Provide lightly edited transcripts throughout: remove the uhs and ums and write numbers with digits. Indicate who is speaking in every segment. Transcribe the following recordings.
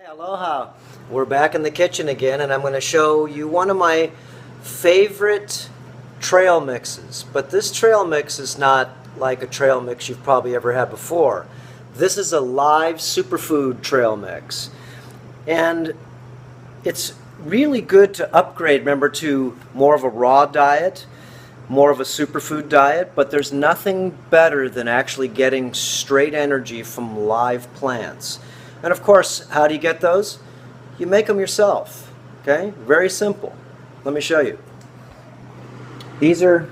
Speaker 1: Aloha. We're back in the kitchen again, and I'm going to show you one of my favorite trail mixes. But this trail mix is not like a trail mix you've probably ever had before. This is a live superfood trail mix. And it's really good to upgrade, remember, to more of a raw diet, more of a superfood diet, but there's nothing better than actually getting straight energy from live plants. And of course, how do you get those? You make them yourself, okay? Very simple. Let me show you. These are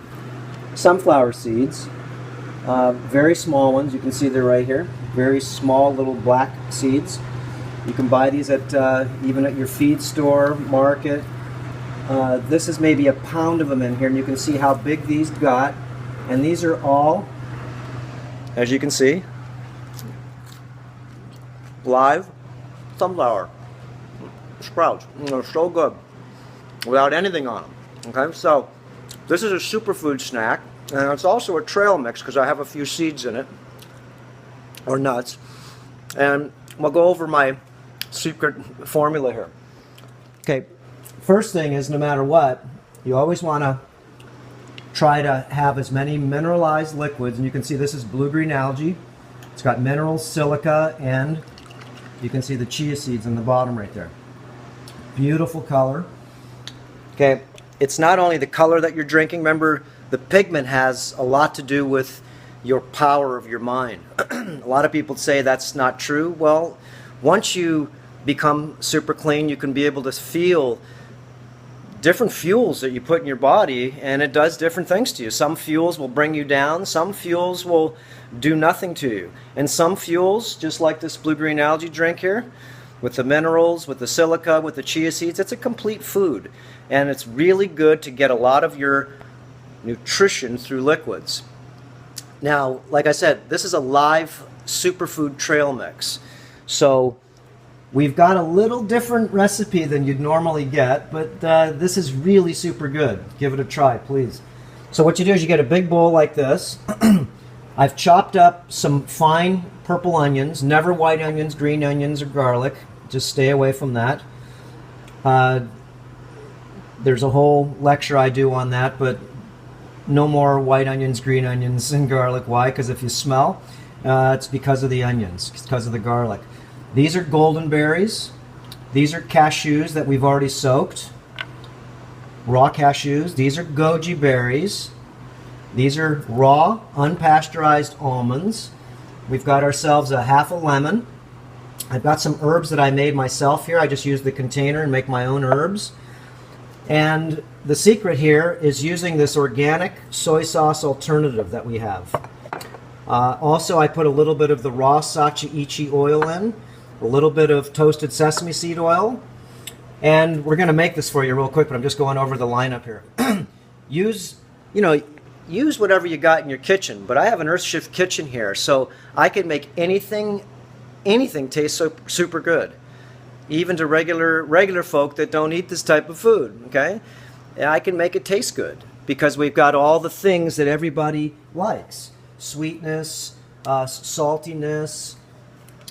Speaker 1: sunflower seeds, very small ones. You can see they're right here. Very small little black seeds. You can buy these at even at your feed store, market. This is maybe a pound of them in here, and you can see how big these got. And these are all, as you can see, live sunflower sprouts. They're so good without anything on them. Okay, so this is a superfood snack, and it's also a trail mix because I have a few seeds in it, or nuts. And we'll go over my secret formula here. Okay, first thing is, no matter what, you always want to try to have as many mineralized liquids, and you can see this is blue-green algae. It's got minerals, silica, and you can see the chia seeds in the bottom right there. Beautiful color. Okay, it's not only the color that you're drinking. Remember, the pigment has a lot to do with your power of your mind. A lot of people say that's not true. Well, once you become super clean, you can be able to feel different fuels that you put in your body, and it does different things to you. Some fuels will bring you down, some fuels will do nothing to you, and some fuels, just like this blue-green algae drink here, with the minerals, with the silica, with the chia seeds, it's a complete food, and it's really good to get a lot of your nutrition through liquids. Now, like I said, this is a live superfood trail mix, so we've got a little different recipe than you'd normally get, but this is really super good. Give it a try, please. So what you do is you get a big bowl like this. I've chopped up some fine purple onions, never white onions, green onions, or garlic. Just stay away from that. There's a whole lecture I do on that, but no more white onions, green onions, and garlic. Why? Because if you smell, it's because of the onions, it's because of the garlic. These are golden berries. These are cashews that we've already soaked. Raw cashews. These are goji berries. These are raw, unpasteurized almonds. We've got ourselves a half a lemon. I've got some herbs that I made myself here. I just use the container and make my own herbs. And the secret here is using this organic soy sauce alternative that we have. Also, I put a little bit of the raw sacha ichi oil in, a little bit of toasted sesame seed oil, and we're going to make this for you real quick, but I'm just going over the lineup here. Use whatever you got in your kitchen, but I have an Earth Shift kitchen here, so I can make anything taste so super good, even to regular folk that don't eat this type of food. Okay, and I can make it taste good because we've got all the things that everybody likes: sweetness, saltiness.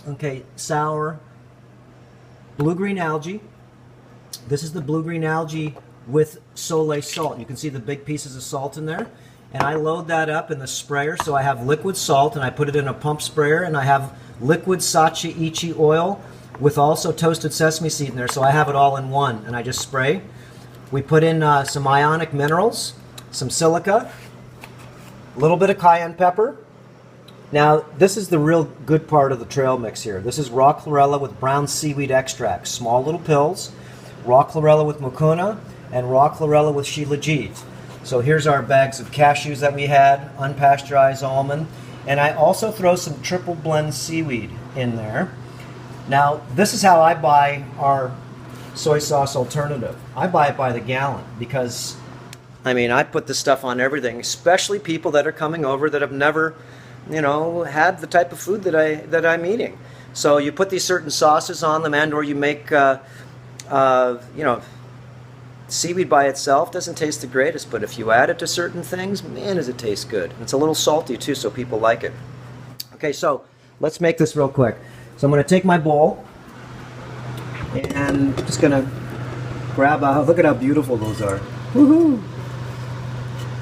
Speaker 1: Okay, sour. Blue-green algae. This is the blue-green algae with Soleil salt. You can see the big pieces of salt in there. And I load that up in the sprayer, so I have liquid salt, and I put it in a pump sprayer, and I have liquid sacha ichi oil with also toasted sesame seed in there, so I have it all in one, and I just spray. We put in some ionic minerals, some silica, a little bit of cayenne pepper. Now, this is the real good part of the trail mix here. This is raw chlorella with brown seaweed extract, small little pills, raw chlorella with mucuna, and raw chlorella with shilajit. So here's our bags of cashews that we had, unpasteurized almond, and I also throw some triple blend seaweed in there. Now, this is how I buy our soy sauce alternative. I buy it by the gallon because, I mean, I put this stuff on everything, especially people that are coming over that have never had the type of food that I'm eating. So you put these certain sauces on them, and or you make, seaweed by itself doesn't taste the greatest, but if you add it to certain things, man, does it taste good. It's a little salty too, so people like it. Okay, so let's make this real quick. So I'm going to take my bowl, And just gonna grab a, look at how beautiful those are. Woohoo!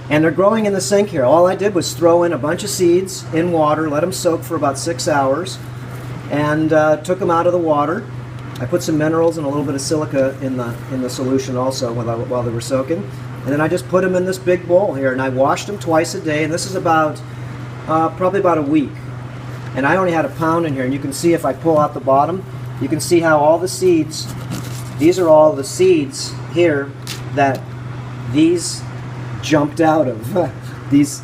Speaker 1: And they're growing in the sink here. All I did was throw in a bunch of seeds in water, let them soak for about 6 hours, and took them out of the water. I put some minerals and a little bit of silica in the solution also while they were soaking. And then I just put them in this big bowl here, and I washed them twice a day, and this is about probably about a week. And I only had a pound in here, and you can see if I pull out the bottom, you can see how all the seeds, these are all the seeds here that these jumped out of. These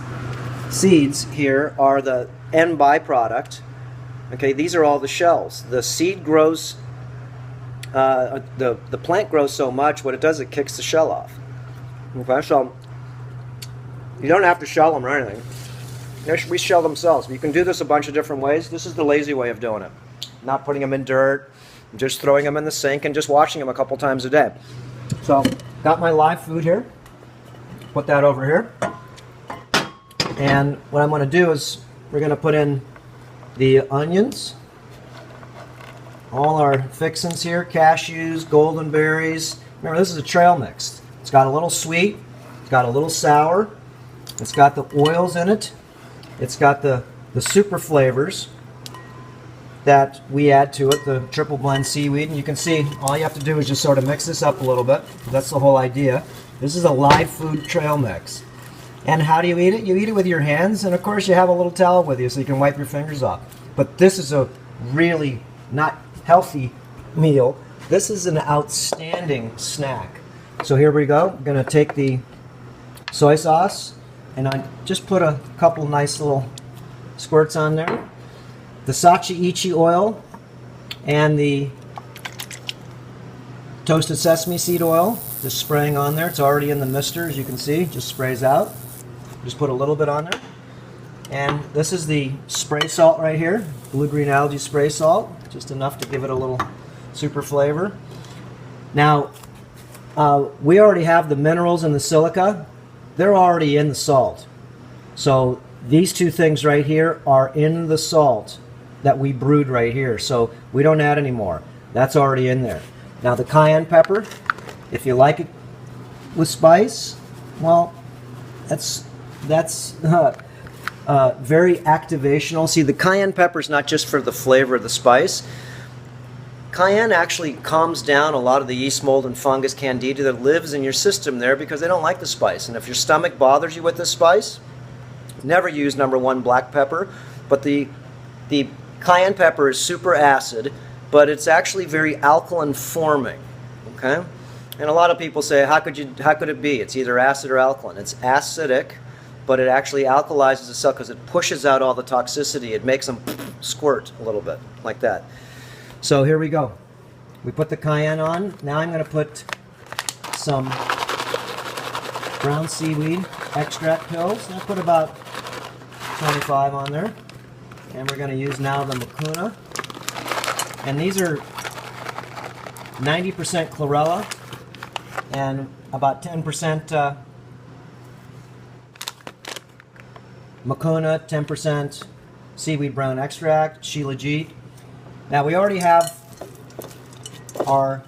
Speaker 1: seeds here are the end byproduct. Okay, these are all the shells. The seed grows, the plant grows so much, what it does, it kicks the shell off. Okay, so you don't have to shell them or anything. We shell themselves. You can do this a bunch of different ways. This is the lazy way of doing it. Not putting them in dirt, just throwing them in the sink and just washing them a couple times a day. So, got my live food here. Put that over here. And what I'm going to do is we're going to put in the onions, all our fixins here, cashews, golden berries. Remember, this is a trail mix. It's got a little sweet, it's got a little sour, it's got the oils in it, it's got the super flavors that we add to it, the triple blend seaweed. And you can see all you have to do is just sort of mix this up a little bit. That's the whole idea. This is a live food trail mix. And how do you eat it? You eat it with your hands, and of course you have a little towel with you so you can wipe your fingers off. But this is a really not healthy meal. This is an outstanding snack. So here we go. I'm going to take the soy sauce, and I just put a couple nice little squirts on there. The sachi-ichi oil and the toasted sesame seed oil, just spraying on there. It's already in the mister, as you can see, just sprays out. Just put a little bit on there. And this is the spray salt right here, blue-green algae spray salt, just enough to give it a little super flavor. Now, we already have the minerals and the silica. They're already in the salt. So these two things right here are in the salt that we brewed right here. So we don't add any more. That's already in there. Now the cayenne pepper, if you like it with spice, well, that's very activational. See, the cayenne pepper is not just for the flavor of the spice. Cayenne actually calms down a lot of the yeast mold and fungus candida that lives in your system there because they don't like the spice. And if your stomach bothers you with this spice, never use #1 black pepper. But the cayenne pepper is super acid, but it's actually very alkaline forming. Okay? And a lot of people say, how could it be? It's either acid or alkaline. It's acidic, but it actually alkalizes the cell because it pushes out all the toxicity. It makes them squirt a little bit, like that. So here we go. We put the cayenne on. Now I'm going to put some brown seaweed extract pills. I put about 25 on there. And we're going to use now the mucuna. And these are 90% chlorella and about 10% mucuna, 10% seaweed brown extract, shilajit. Now we already have our,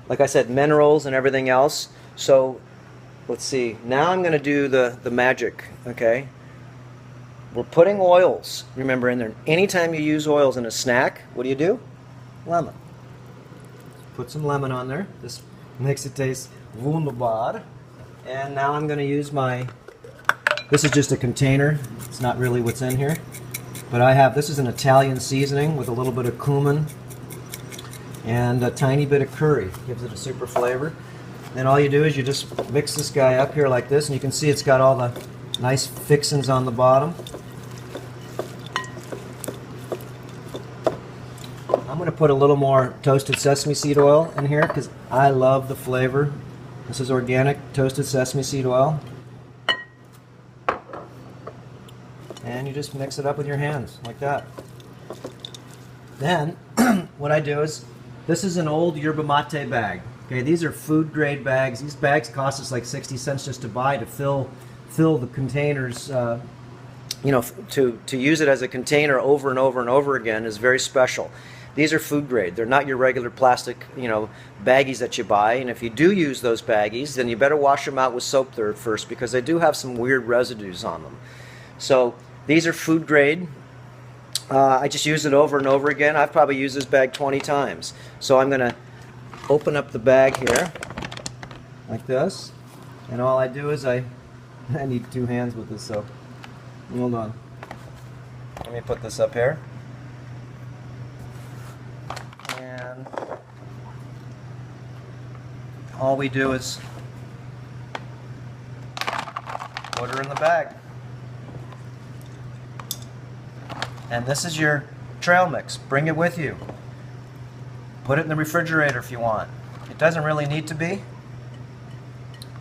Speaker 1: like I said, minerals and everything else. So let's see. Now I'm going to do the magic, okay? We're putting oils, remember, in there. Anytime you use oils in a snack, what do? Lemon. Put some lemon on there. This makes it taste wunderbar. And now I'm going to use this is just a container. It's not really what's in here. But this is an Italian seasoning with a little bit of cumin and a tiny bit of curry. Gives it a super flavor. Then all you do is you just mix this guy up here like this, and you can see it's got all the nice fixins on the bottom. I'm going to put a little more toasted sesame seed oil in here because I love the flavor. This is organic toasted sesame seed oil. And you just mix it up with your hands like that. Then what I do is, this is an old yerba mate bag. Okay, these are food grade bags. These bags cost us like 60 cents just to buy to fill the containers you know, to use it as a container over and over and over again is very special. These are food grade. They're not your regular plastic, you know, baggies that you buy. And if you do use those baggies, then you better wash them out with soap first, because they do have some weird residues on them. So these are food grade. I just use it over and over again. I've probably used this bag 20 times. So I'm going to open up the bag here like this. And all I do is I need two hands with this, so hold on. Let me put this up here. And all we do is put her in the bag. And this is your trail mix. Bring it with you. Put it in the refrigerator if you want. It doesn't really need to be.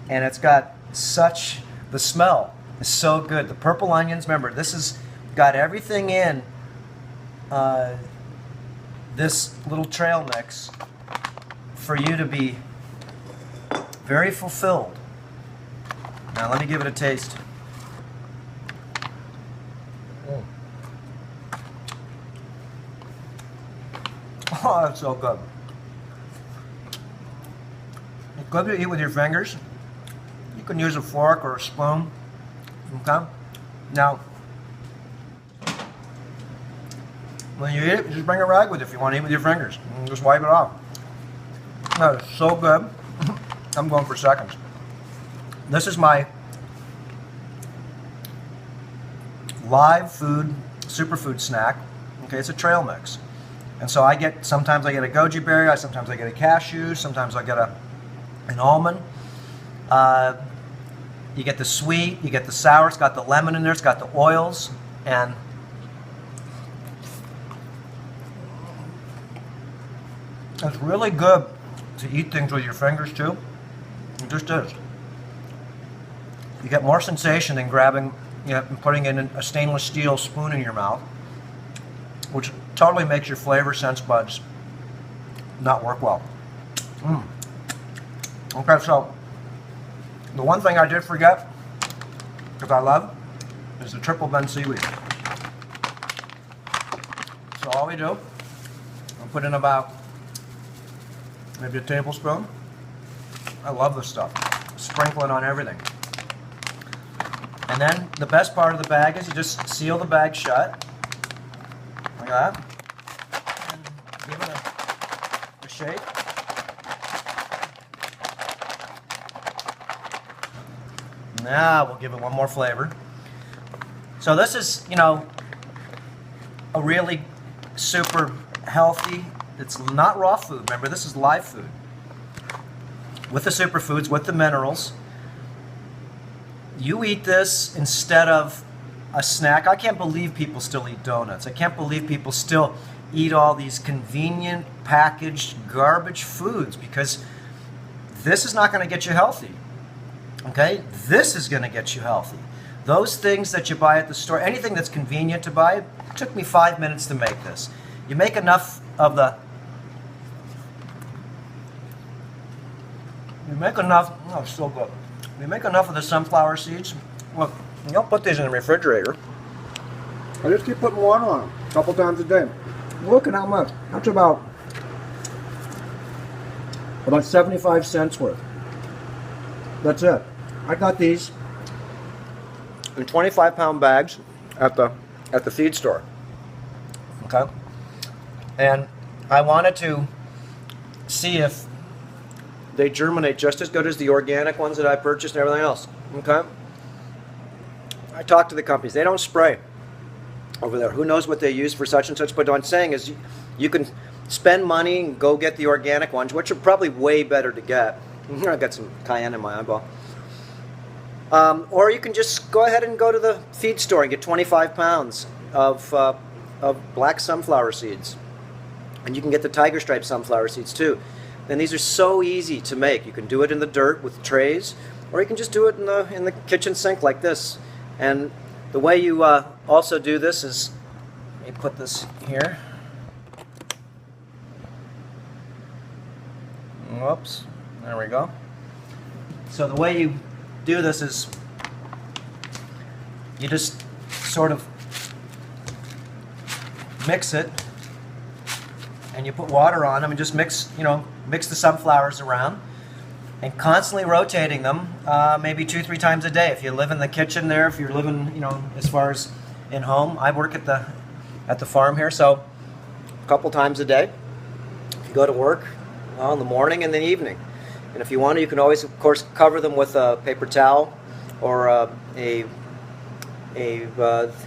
Speaker 1: And it's got such, the smell is so good. The purple onions, remember, this has got everything in this little trail mix for you to be very fulfilled. Now let me give it a taste. Oh, that's so good. It's good to eat with your fingers. You can use a fork or a spoon. Okay? Now, when you eat it, just bring a rag with you if you want to eat with your fingers. And just wipe it off. That is so good. I'm going for seconds. This is my live food, superfood snack. Okay, it's a trail mix. And so sometimes I get a goji berry, sometimes I get a cashew, sometimes I get an almond. You get the sweet, you get the sour, it's got the lemon in there, it's got the oils, and it's really good to eat things with your fingers too. It just is. You get more sensation than grabbing, you know, and putting in a stainless steel spoon in your mouth, which totally makes your flavor sense buds not work well. Okay, so the one thing I did forget, because I love, is the triple bend seaweed. So all we do, I'll put in about maybe a tablespoon. I love this stuff. Sprinkle it on everything. And then the best part of the bag is you just seal the bag shut. Like that. And give it a shake. Now we'll give it one more flavor. So this is, you know, a really super healthy, it's not raw food, remember this is live food. With the superfoods, with the minerals. You eat this instead of a snack. I can't believe people still eat donuts. I can't believe people still eat all these convenient, packaged, garbage foods, because this is not going to get you healthy. Okay? This is going to get you healthy. Those things that you buy at the store, anything that's convenient to buy, it took me 5 minutes to make this. You make enough of the... You make enough... Oh, it's so good. You make enough of the sunflower seeds. Look, you don't put these in the refrigerator. I just keep putting water on them a couple times a day. Look at how much. That's about 75 cents worth. That's it. I got these in 25-pound bags at the feed store. Okay? And I wanted to see if they germinate just as good as the organic ones that I purchased and everything else. Okay? I talked to the companies. They don't spray over there. Who knows what they use for such and such, but what I'm saying is you can spend money and go get the organic ones, which are probably way better to get. I got some cayenne in my eyeball. Or you can just go ahead and go to the feed store and get 25 pounds of black sunflower seeds. And you can get the tiger stripe sunflower seeds too. And these are so easy to make. You can do it in the dirt with trays, or you can just do it in the kitchen sink like this. And the way you also do this is, let me put this here. Whoops, there we go. So the way you do this is you just sort of mix it, and you put water on them and just mix the sunflowers around, and constantly rotating them, maybe 2-3 times a day. If you live in the kitchen there, if you're living, as far as in home, I work at the farm here, so a couple times a day. If you go to work, well, in the morning and the evening. And if you want to, you can always, of course, cover them with a paper towel or a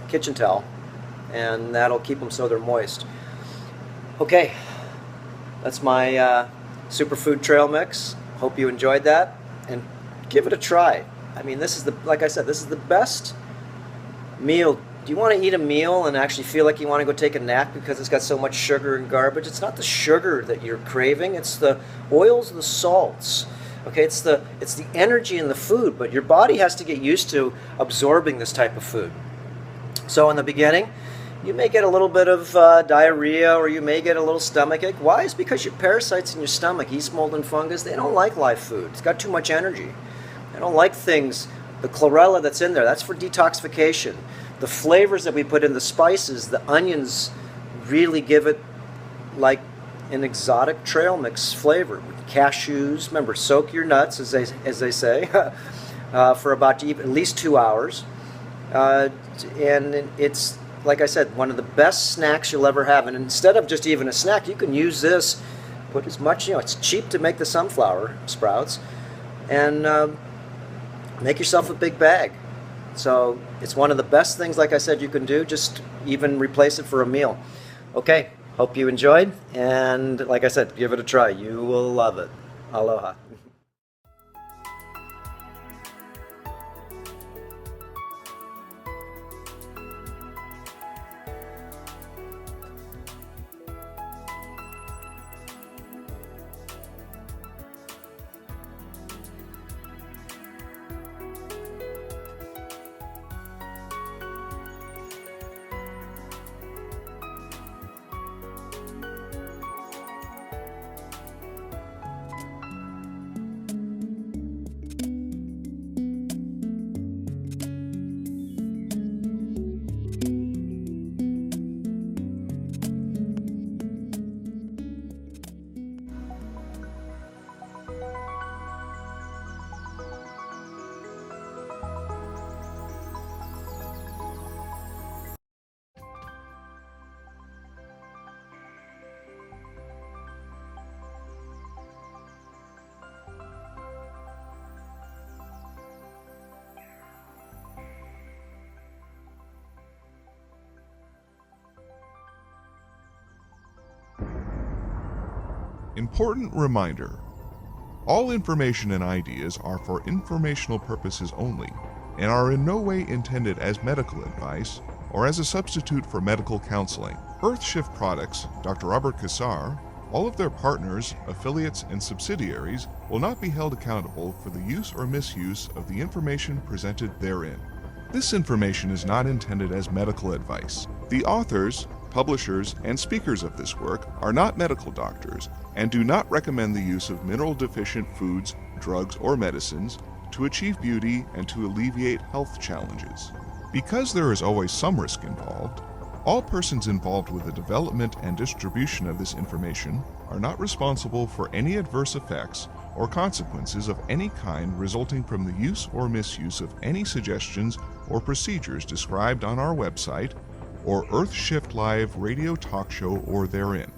Speaker 1: kitchen towel, and that'll keep them so they're moist. Okay, that's my Superfood Trail Mix. Hope you enjoyed that, and give it a try. I mean, like I said, this is the best meal. Do you want to eat a meal and actually feel like you want to go take a nap because it's got so much sugar and garbage? It's not the sugar that you're craving, it's the oils and the salts. Okay, it's the energy in the food, but your body has to get used to absorbing this type of food. So in the beginning, you may get a little bit of diarrhea, or you may get a little stomach ache. Why? It's because your parasites in your stomach, yeast, mold, and fungus, they don't like live food. It's got too much energy. They don't like things, the chlorella that's in there, that's for detoxification. The flavors that we put in, the spices, the onions, really give it like an exotic trail mix flavor. Cashews, remember, soak your nuts, as they say, for about at least 2 hours. And it's, like I said, one of the best snacks you'll ever have. And instead of just even a snack, you can use this, put as much, it's cheap to make the sunflower sprouts, and make yourself a big bag. So it's one of the best things, like I said, you can do. Just even replace it for a meal. Okay, hope you enjoyed, and like I said, give it a try. You will love it. Aloha.
Speaker 2: Important reminder: all information and ideas are for informational purposes only and are in no way intended as medical advice or as a substitute for medical counseling. Earthshift Products, Dr. Robert Cassar, all of their partners, affiliates, and subsidiaries will not be held accountable for the use or misuse of the information presented therein. This information is not intended as medical advice. The authors, publishers, and speakers of this work are not medical doctors and do not recommend the use of mineral-deficient foods, drugs, or medicines to achieve beauty and to alleviate health challenges. Because there is always some risk involved, all persons involved with the development and distribution of this information are not responsible for any adverse effects or consequences of any kind resulting from the use or misuse of any suggestions or procedures described on our website or Earthshift Live radio talk show or therein.